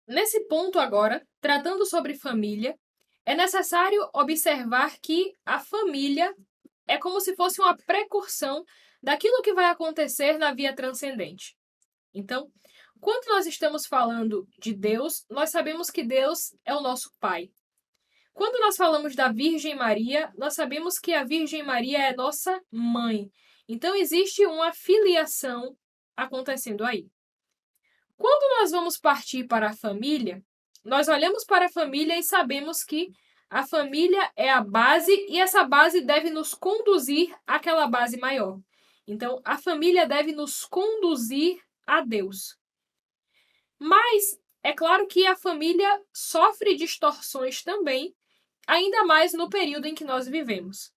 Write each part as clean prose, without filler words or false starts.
Nesse ponto agora, tratando sobre família, é necessário observar que a família é como se fosse uma precursão daquilo que vai acontecer na via transcendente. Então, quando nós estamos falando de Deus, nós sabemos que Deus é o nosso Pai. Quando nós falamos da Virgem Maria, nós sabemos que a Virgem Maria é nossa mãe. Então, existe uma filiação acontecendo aí. Quando nós vamos partir para a família, nós olhamos para a família e sabemos que a família é a base e essa base deve nos conduzir àquela base maior. Então, a família deve nos conduzir a Deus. Mas é claro que a família sofre distorções também, ainda mais no período em que nós vivemos.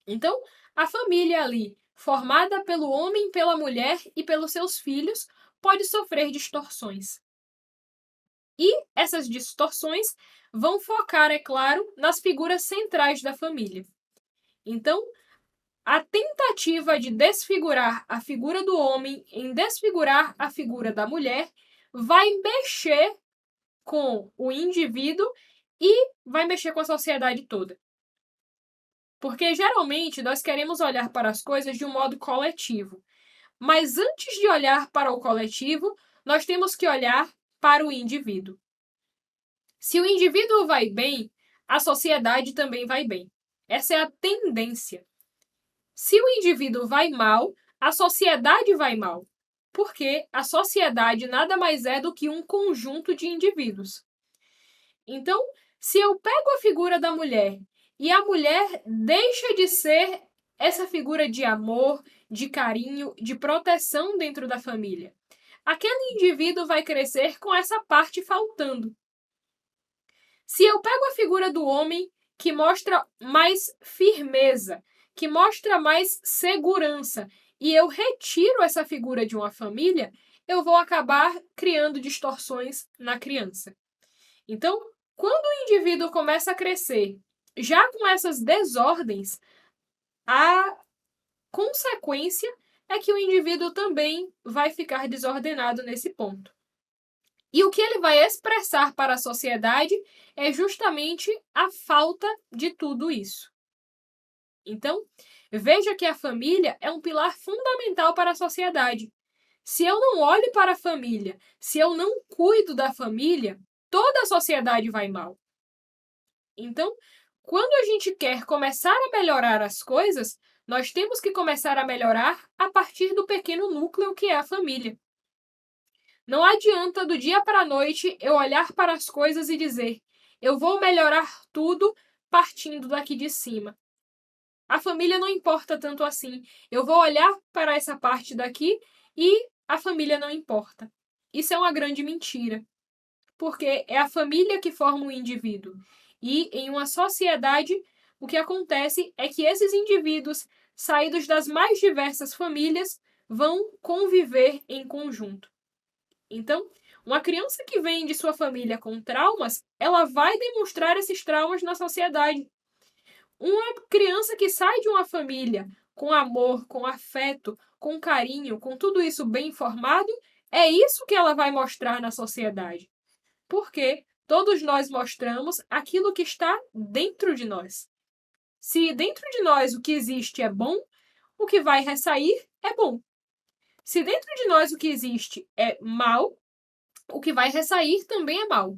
Então, a família ali, formada pelo homem, pela mulher e pelos seus filhos, pode sofrer distorções. E essas distorções vão focar, é claro, nas figuras centrais da família. Então, a tentativa de desfigurar a figura do homem em desfigurar a figura da mulher vai mexer com o indivíduo e vai mexer com a sociedade toda. Porque geralmente nós queremos olhar para as coisas de um modo coletivo. Mas antes de olhar para o coletivo, nós temos que olhar para o indivíduo. Se o indivíduo vai bem, a sociedade também vai bem. Essa é a tendência. Se o indivíduo vai mal, a sociedade vai mal. Porque a sociedade nada mais é do que um conjunto de indivíduos. Então, se eu pego a figura da mulher e a mulher deixa de ser essa figura de amor, de carinho, de proteção dentro da família, aquele indivíduo vai crescer com essa parte faltando. Se eu pego a figura do homem que mostra mais firmeza, que mostra mais segurança, e eu retiro essa figura de uma família, eu vou acabar criando distorções na criança. Então, quando o indivíduo começa a crescer já com essas desordens, a consequência é que o indivíduo também vai ficar desordenado nesse ponto. E o que ele vai expressar para a sociedade é justamente a falta de tudo isso. Então, veja que a família é um pilar fundamental para a sociedade. Se eu não olho para a família, se eu não cuido da família, toda a sociedade vai mal. Então, quando a gente quer começar a melhorar as coisas, nós temos que começar a melhorar a partir do pequeno núcleo que é a família. Não adianta do dia para a noite eu olhar para as coisas e dizer, eu vou melhorar tudo partindo daqui de cima. A família não importa tanto assim. Eu vou olhar para essa parte daqui e a família não importa. Isso é uma grande mentira, porque é a família que forma o indivíduo. E em uma sociedade, o que acontece é que esses indivíduos, saídos das mais diversas famílias, vão conviver em conjunto. Então, uma criança que vem de sua família com traumas, ela vai demonstrar esses traumas na sociedade. Uma criança que sai de uma família com amor, com afeto, com carinho, com tudo isso bem formado, é isso que ela vai mostrar na sociedade. Porque todos nós mostramos aquilo que está dentro de nós. Se dentro de nós o que existe é bom, o que vai ressair é bom. Se dentro de nós o que existe é mal, o que vai ressair também é mal.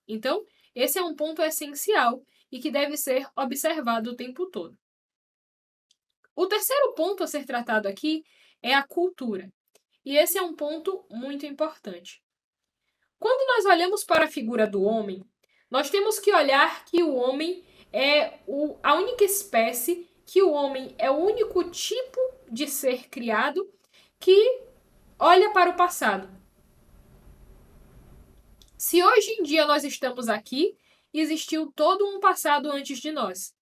Então, esse é um ponto essencial e que deve ser observado o tempo todo. O terceiro ponto a ser tratado aqui é a cultura. E esse é um ponto muito importante. Quando nós olhamos para a figura do homem, nós temos que olhar que o homem é a única espécie, que o homem é o único tipo de ser criado que olha para o passado. Se hoje em dia nós estamos aqui, existiu todo um passado antes de nós.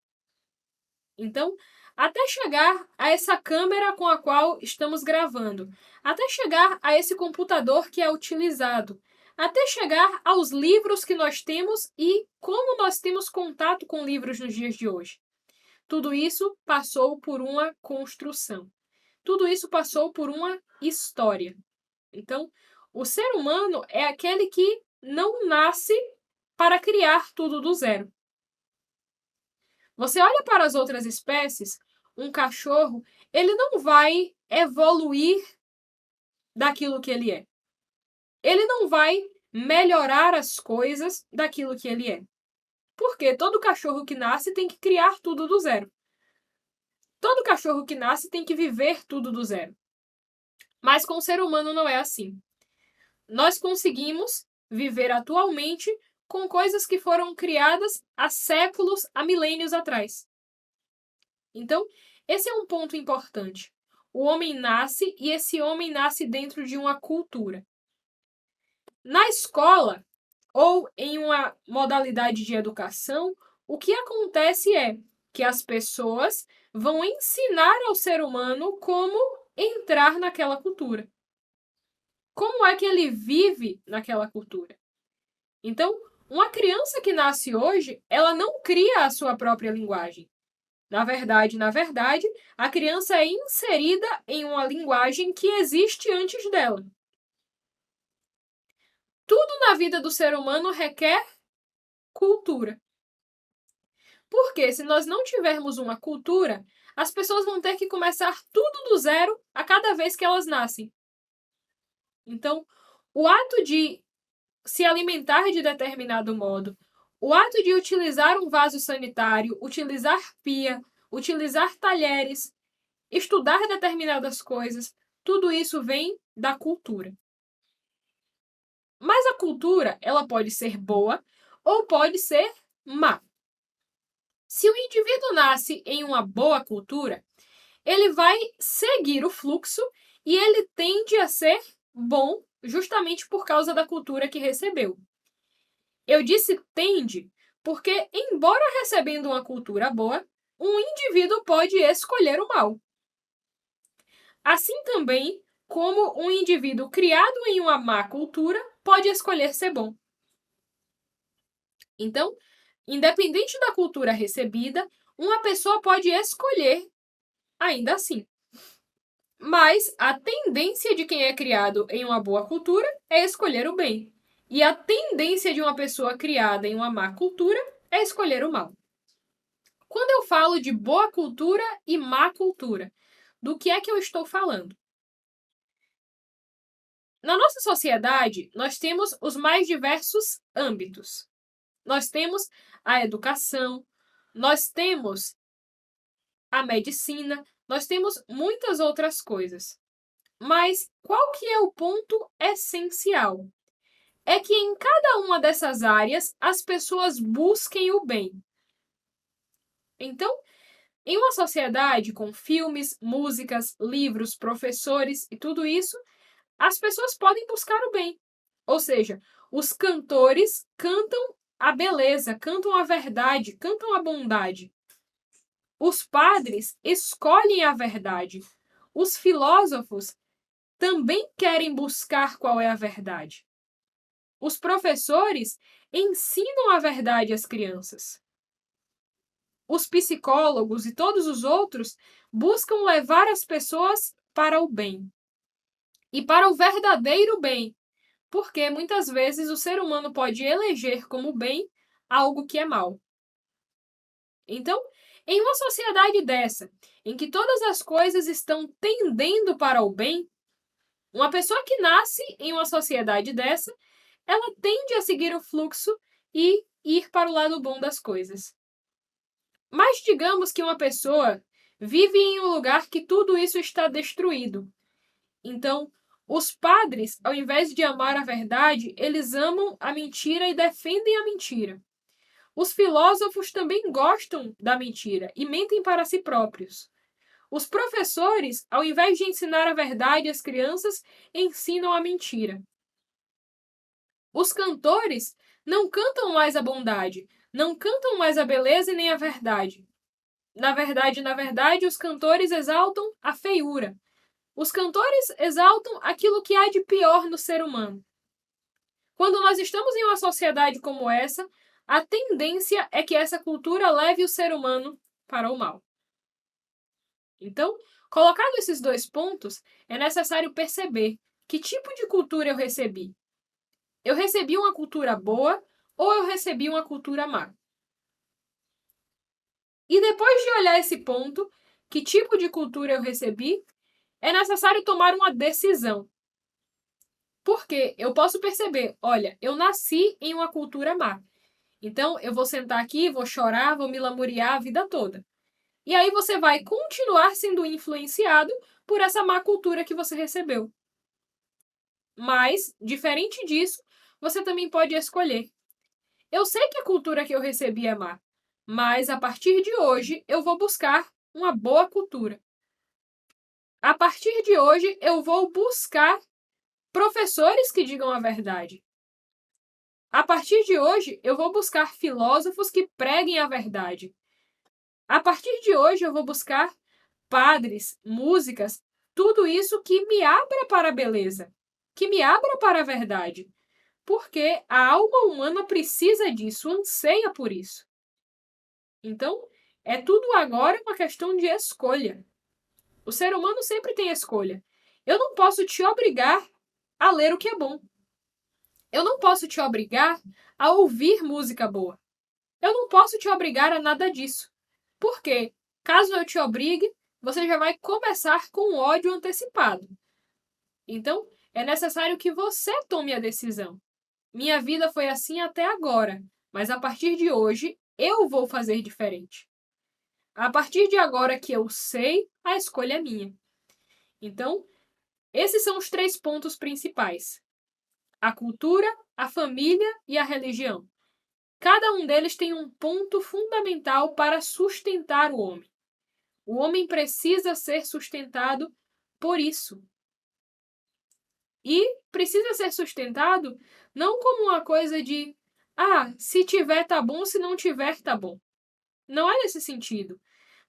Então, até chegar a essa câmera com a qual estamos gravando, até chegar a esse computador que é utilizado, até chegar aos livros que nós temos e como nós temos contato com livros nos dias de hoje. Tudo isso passou por uma construção. Tudo isso passou por uma história. Então, o ser humano é aquele que não nasce para criar tudo do zero. Você olha para as outras espécies, um cachorro, ele não vai evoluir daquilo que ele é. Ele não vai melhorar as coisas daquilo que ele é. Porque todo cachorro que nasce tem que criar tudo do zero. Todo cachorro que nasce tem que viver tudo do zero. Mas com o ser humano não é assim. Nós conseguimos viver atualmente com coisas que foram criadas há séculos, há milênios atrás. Então, esse é um ponto importante. O homem nasce e esse homem nasce dentro de uma cultura. Na escola ou em uma modalidade de educação, o que acontece é que as pessoas vão ensinar ao ser humano como entrar naquela cultura. Como é que ele vive naquela cultura? Então, uma criança que nasce hoje, ela não cria a sua própria linguagem. Na verdade, a criança é inserida em uma linguagem que existe antes dela. Tudo na vida do ser humano requer cultura. Porque se nós não tivermos uma cultura, as pessoas vão ter que começar tudo do zero a cada vez que elas nascem. Então, o ato de se alimentar de determinado modo, o ato de utilizar um vaso sanitário, utilizar pia, utilizar talheres, estudar determinadas coisas, tudo isso vem da cultura. Mas a cultura, ela pode ser boa ou pode ser má. Se o indivíduo nasce em uma boa cultura, ele vai seguir o fluxo e ele tende a ser bom justamente por causa da cultura que recebeu. Eu disse tende porque, embora recebendo uma cultura boa, um indivíduo pode escolher o mal. Assim também como um indivíduo criado em uma má cultura pode escolher ser bom. Então, independente da cultura recebida, uma pessoa pode escolher ainda assim. Mas a tendência de quem é criado em uma boa cultura é escolher o bem. E a tendência de uma pessoa criada em uma má cultura é escolher o mal. Quando eu falo de boa cultura e má cultura, do que é que eu estou falando? Na nossa sociedade, nós temos os mais diversos âmbitos. Nós temos a educação, nós temos a medicina, nós temos muitas outras coisas. Mas qual que é o ponto essencial? É que em cada uma dessas áreas as pessoas busquem o bem. Então, em uma sociedade com filmes, músicas, livros, professores e tudo isso, as pessoas podem buscar o bem. Ou seja, os cantores cantam a beleza, cantam a verdade, cantam a bondade. Os padres escolhem a verdade. Os filósofos também querem buscar qual é a verdade. Os professores ensinam a verdade às crianças. Os psicólogos e todos os outros buscam levar as pessoas para o bem. E para o verdadeiro bem, porque muitas vezes o ser humano pode eleger como bem algo que é mal. Então, em uma sociedade dessa, em que todas as coisas estão tendendo para o bem, uma pessoa que nasce em uma sociedade dessa, ela tende a seguir o fluxo e ir para o lado bom das coisas. Mas digamos que uma pessoa vive em um lugar que tudo isso está destruído. Então, os padres, ao invés de amar a verdade, eles amam a mentira e defendem a mentira. Os filósofos também gostam da mentira e mentem para si próprios. Os professores, ao invés de ensinar a verdade às crianças, ensinam a mentira. Os cantores não cantam mais a bondade, não cantam mais a beleza e nem a verdade. Na verdade, os cantores exaltam a feiura. Os cantores exaltam aquilo que há de pior no ser humano. Quando nós estamos em uma sociedade como essa, a tendência é que essa cultura leve o ser humano para o mal. Então, colocado esses dois pontos, é necessário perceber que tipo de cultura eu recebi. Eu recebi uma cultura boa ou eu recebi uma cultura má? E depois de olhar esse ponto, que tipo de cultura eu recebi, é necessário tomar uma decisão. Porque eu posso perceber, olha, eu nasci em uma cultura má. Então eu vou sentar aqui, vou chorar, vou me lamuriar a vida toda. E aí você vai continuar sendo influenciado por essa má cultura que você recebeu. Mas, diferente disso, você também pode escolher. Eu sei que a cultura que eu recebi é má, mas a partir de hoje eu vou buscar uma boa cultura. A partir de hoje eu vou buscar professores que digam a verdade. A partir de hoje eu vou buscar filósofos que preguem a verdade. A partir de hoje eu vou buscar padres, músicas, tudo isso que me abra para a beleza, que me abra para a verdade. Porque a alma humana precisa disso, anseia por isso. Então, é tudo agora uma questão de escolha. O ser humano sempre tem escolha. Eu não posso te obrigar a ler o que é bom. Eu não posso te obrigar a ouvir música boa. Eu não posso te obrigar a nada disso. Porque, caso eu te obrigue, você já vai começar com ódio antecipado. Então, é necessário que você tome a decisão. Minha vida foi assim até agora, mas a partir de hoje eu vou fazer diferente. A partir de agora que eu sei, a escolha é minha. Então, esses são os 3 pontos principais: a cultura, a família e a religião. Cada um deles tem um ponto fundamental para sustentar o homem. O homem precisa ser sustentado por isso. E precisa ser sustentado não como uma coisa de se tiver tá bom, se não tiver tá bom. Não é nesse sentido,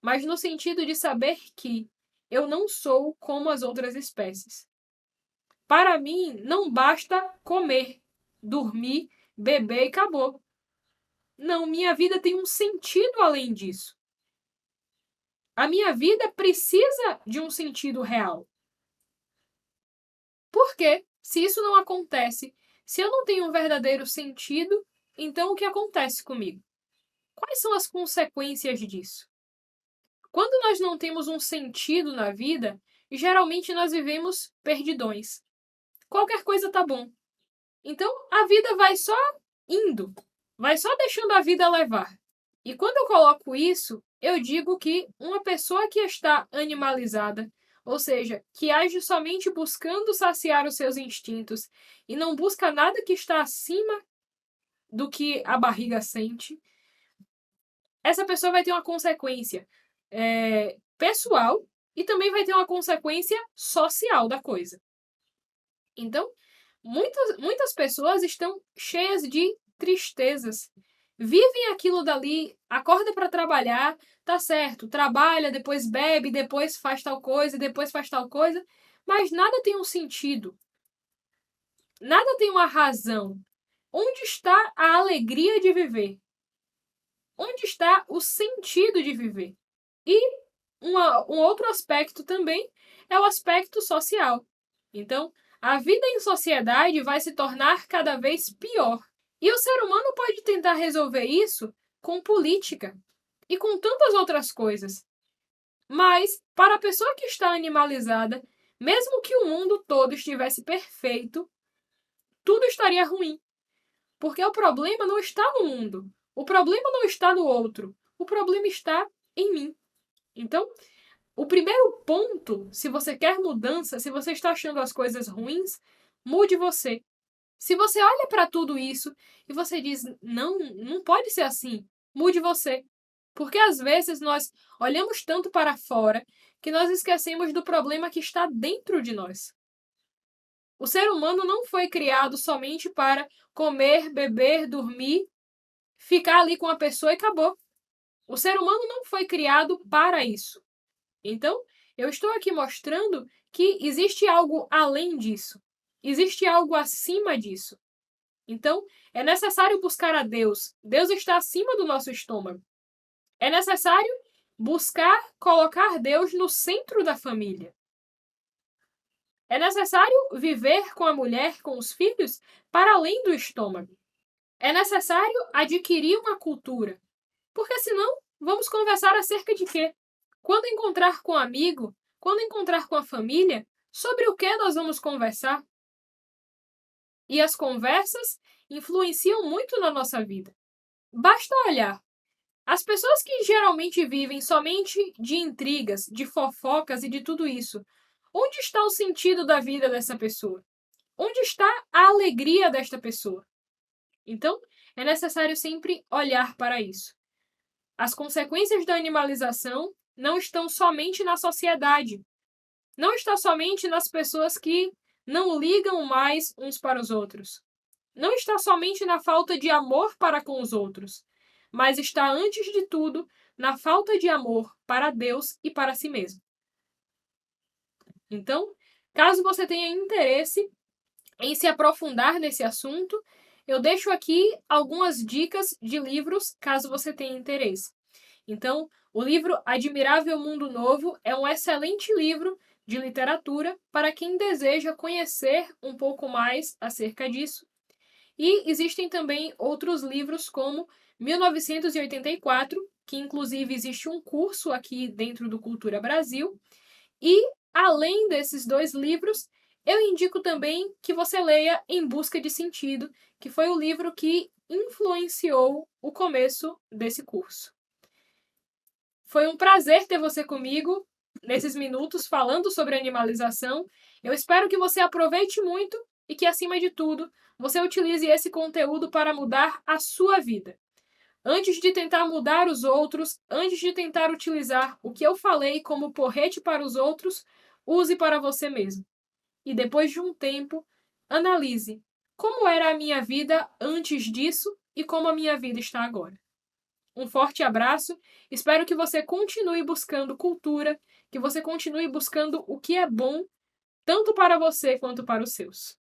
mas no sentido de saber que eu não sou como as outras espécies. Para mim, não basta comer, dormir, beber e acabou. Não, minha vida tem um sentido além disso. A minha vida precisa de um sentido real. Porque, se isso não acontece, se eu não tenho um verdadeiro sentido, então o que acontece comigo? Quais são as consequências disso? Quando nós não temos um sentido na vida, geralmente nós vivemos perdidões. Qualquer coisa tá bom. Então a vida vai só indo, vai só deixando a vida levar. E quando eu coloco isso, eu digo que uma pessoa que está animalizada, ou seja, que age somente buscando saciar os seus instintos e não busca nada que está acima do que a barriga sente, essa pessoa vai ter uma consequência pessoal e também vai ter uma consequência social da coisa. Então, muitas pessoas estão cheias de tristezas. Vivem aquilo dali, acorda para trabalhar, tá certo, trabalha, depois bebe, depois faz tal coisa, depois faz tal coisa, mas nada tem um sentido. Nada tem uma razão. Onde está a alegria de viver? Onde está o sentido de viver? E um outro aspecto também é o aspecto social. Então, a vida em sociedade vai se tornar cada vez pior. E o ser humano pode tentar resolver isso com política e com tantas outras coisas. Mas, para a pessoa que está animalizada, mesmo que o mundo todo estivesse perfeito, tudo estaria ruim. Porque o problema não está no mundo. O problema não está no outro. O problema está em mim. Então, o primeiro ponto, se você quer mudança, se você está achando as coisas ruins, mude você. Se você olha para tudo isso e você diz, não, não pode ser assim, mude você. Porque às vezes nós olhamos tanto para fora que nós esquecemos do problema que está dentro de nós. O ser humano não foi criado somente para comer, beber, dormir, ficar ali com a pessoa e acabou. O ser humano não foi criado para isso. Então, eu estou aqui mostrando que existe algo além disso. Existe algo acima disso. Então, é necessário buscar a Deus. Deus está acima do nosso estômago. É necessário buscar colocar Deus no centro da família. É necessário viver com a mulher, com os filhos, para além do estômago. É necessário adquirir uma cultura, porque senão vamos conversar acerca de quê? Quando encontrar com um amigo, quando encontrar com a família, sobre o que nós vamos conversar? E as conversas influenciam muito na nossa vida. Basta olhar. As pessoas que geralmente vivem somente de intrigas, de fofocas e de tudo isso, onde está o sentido da vida dessa pessoa? Onde está a alegria desta pessoa? Então, é necessário sempre olhar para isso. As consequências da animalização não estão somente na sociedade, não está somente nas pessoas que não ligam mais uns para os outros, não está somente na falta de amor para com os outros, mas está, antes de tudo, na falta de amor para Deus e para si mesmo. Então, caso você tenha interesse em se aprofundar nesse assunto, eu deixo aqui algumas dicas de livros, caso você tenha interesse. Então, o livro Admirável Mundo Novo é um excelente livro de literatura para quem deseja conhecer um pouco mais acerca disso. E existem também outros livros como 1984, que inclusive existe um curso aqui dentro do Cultura Brasil. E, além desses dois livros, eu indico também que você leia Em Busca de Sentido, que foi o livro que influenciou o começo desse curso. Foi um prazer ter você comigo nesses minutos falando sobre animalização. Eu espero que você aproveite muito e que, acima de tudo, você utilize esse conteúdo para mudar a sua vida. Antes de tentar mudar os outros, antes de tentar utilizar o que eu falei como porrete para os outros, use para você mesmo. E depois de um tempo, analise como era a minha vida antes disso e como a minha vida está agora. Um forte abraço, espero que você continue buscando cultura, que você continue buscando o que é bom, tanto para você quanto para os seus.